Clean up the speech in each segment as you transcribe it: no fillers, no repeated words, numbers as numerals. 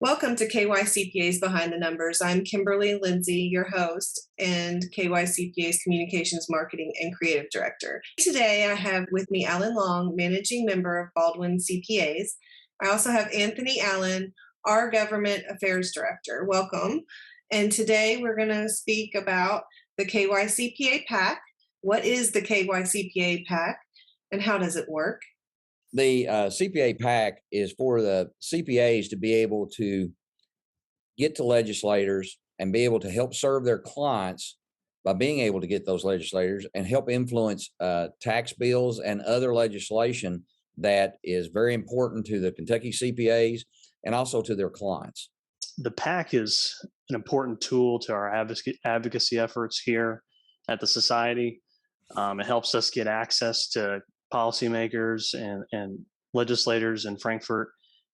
Welcome to KyCPA's Behind the Numbers. I'm Kimberly Lindsay, your host, and KyCPA's Communications Marketing and Creative Director. Today, I have with me Alan Long, Managing Member of Baldwin CPAs. I also have Anthony Allen, our Government Affairs Director. Welcome. And today, we're going to speak about the KyCPA-PAC. What is the KyCPA-PAC, and how does it work? The CPA-PAC is for the CPAs to be able to get to legislators and be able to help serve their clients by being able to get those legislators and help influence tax bills and other legislation that is very important to the Kentucky CPAs and also to their clients. The PAC is an important tool to our advocacy efforts here at the Society. It helps us get access to policymakers and legislators in Frankfort,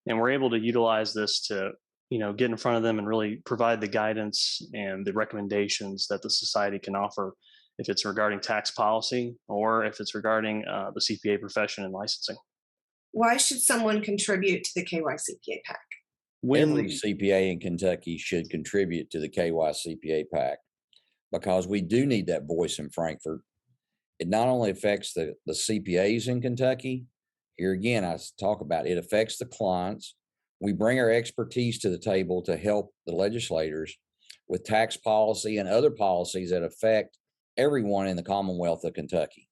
and we're able to utilize this to get in front of them and really provide the guidance and the recommendations that the Society can offer, if it's regarding tax policy or if it's regarding the CPA profession and licensing. Why should someone contribute to the KyCPA-PAC? Every CPA in Kentucky should contribute to the KyCPA-PAC because we do need that voice in Frankfort. It not only affects the CPAs in Kentucky, here again, I talk about it affects the clients. We bring our expertise to the table to help the legislators with tax policy and other policies that affect everyone in the Commonwealth of Kentucky.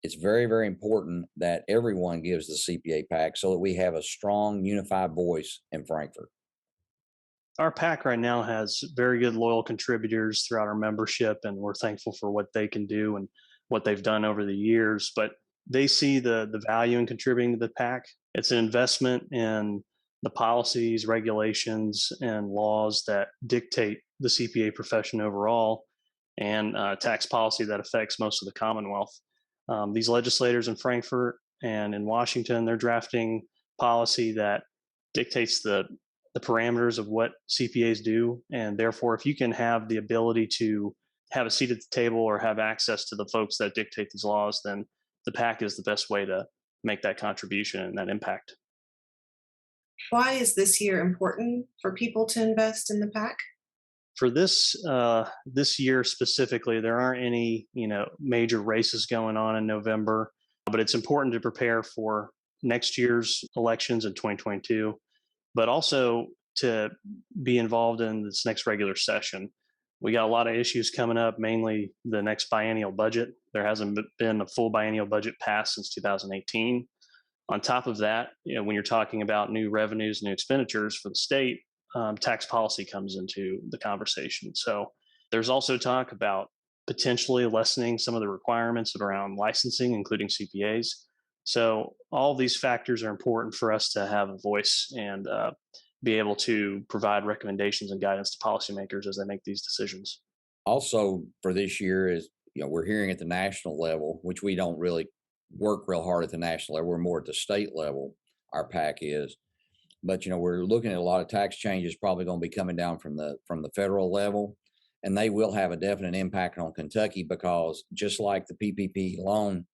It's very, very important that everyone gives the CPA-PAC so that we have a strong, unified voice in Frankfort. Our PAC right now has very good loyal contributors throughout our membership, and we're thankful for what they can do and what they've done over the years, but they see the value in contributing to the PAC. It's an investment in the policies, regulations, and laws that dictate the CPA profession overall, and tax policy that affects most of the Commonwealth. These legislators in Frankfort and in Washington, they're drafting policy that dictates the parameters of what CPAs do, and therefore, if you can have the ability to have a seat at the table or have access to the folks that dictate these laws, then the PAC is the best way to make that contribution and that impact. Why is this year important for people to invest in the PAC? For this year specifically, there aren't any major races going on in November, but it's important to prepare for next year's elections in 2022, but also to be involved in this next regular session. We got a lot of issues coming up, mainly the next biennial budget. There hasn't been a full biennial budget passed since 2018. On top of that, when you're talking about new revenues, new expenditures for the state, tax policy comes into the conversation. So there's also talk about potentially lessening some of the requirements around licensing, including CPAs. So all these factors are important for us to have a voice and be able to provide recommendations and guidance to policymakers as they make these decisions. Also for this year is, we're hearing at the national level, which we don't really work real hard at the national level. We're more at the state level, our PAC is. But, we're looking at a lot of tax changes probably going to be coming down from the federal level, and they will have a definite impact on Kentucky because just like the PPP loan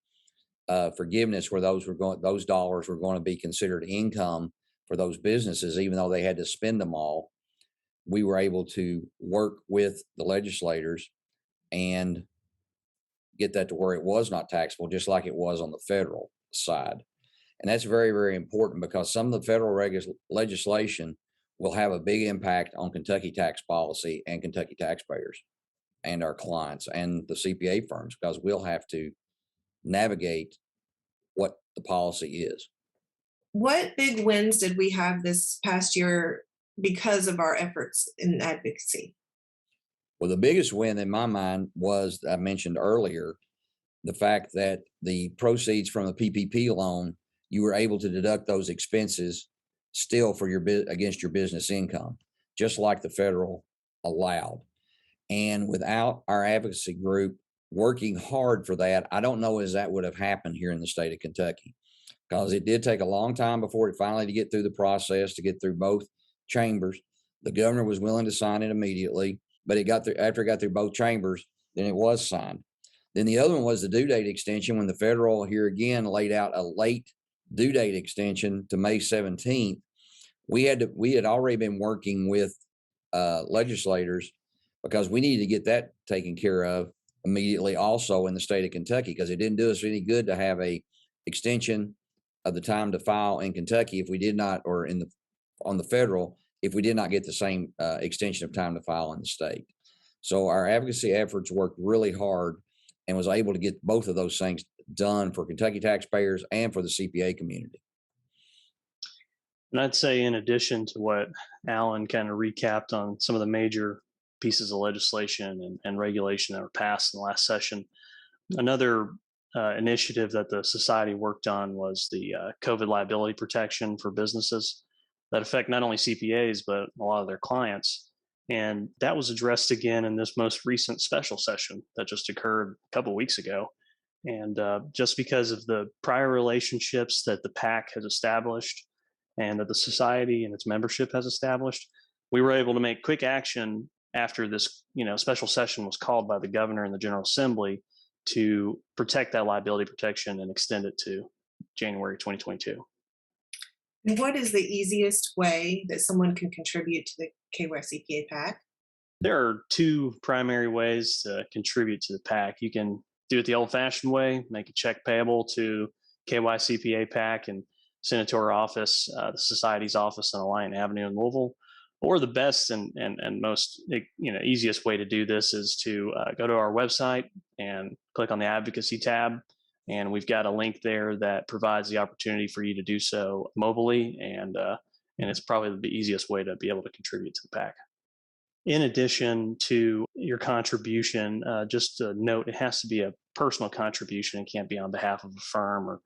forgiveness, where those dollars were going to be considered income for those businesses, even though they had to spend them all, we were able to work with the legislators and get that to where it was not taxable, just like it was on the federal side. And that's very, very important because some of the federal legislation will have a big impact on Kentucky tax policy and Kentucky taxpayers and our clients and the CPA firms, because we'll have to navigate what the policy is. What big wins did we have this past year because of our efforts in advocacy? Well, the biggest win in my mind was, I mentioned earlier, the fact that the proceeds from the PPP loan, you were able to deduct those expenses still for against your business income, just like the federal allowed. And without our advocacy group working hard for that, I don't know as that would have happened here in the state of Kentucky, because it did take a long time before it finally to get through the process, to get through both chambers. The governor was willing to sign it immediately, but it got through after it got through both chambers, then it was signed. Then the other one was the due date extension, when the federal here again laid out a late due date extension to May 17th. we had already been working with legislators because we needed to get that taken care of immediately also in the state of Kentucky, because it didn't do us any good to have a extension of the time to file in Kentucky if we did not, or on the federal, if we did not get the same extension of time to file in the state. So our advocacy efforts worked really hard and was able to get both of those things done for Kentucky taxpayers and for the CPA community. And I'd say, in addition to what Alan kind of recapped on some of the major pieces of legislation and regulation that were passed in the last session, another initiative that the society worked on was the COVID liability protection for businesses that affect not only CPAs, but a lot of their clients. And that was addressed again in this most recent special session that just occurred a couple of weeks ago. And just because of the prior relationships that the PAC has established and that the society and its membership has established, we were able to make quick action after this, special session was called by the governor and the General Assembly to protect that liability protection and extend it to January 2022. And what is the easiest way that someone can contribute to the KyCPA-PAC? There are two primary ways to contribute to the PAC. You can do it the old-fashioned way, make a check payable to KyCPA-PAC and send it to our office, the Society's office on Alliant Avenue in Louisville. Or the best and most easiest way to do this is to go to our website and click on the advocacy tab, and we've got a link there that provides the opportunity for you to do so mobily, and it's probably the easiest way to be able to contribute to the PAC. In addition to your contribution, just a note, it has to be a personal contribution. It can't be on behalf of a firm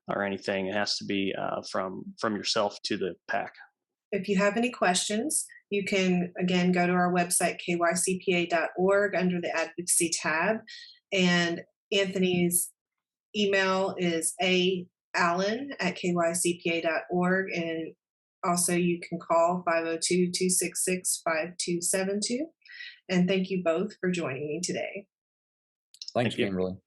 or anything. It has to be from yourself to the PAC. If you have any questions, you can, again, go to our website, kycpa.org, under the advocacy tab. And Anthony's email is allen@kycpa.org. And also you can call 502-266-5272. And thank you both for joining me today. Thanks, Kimberly.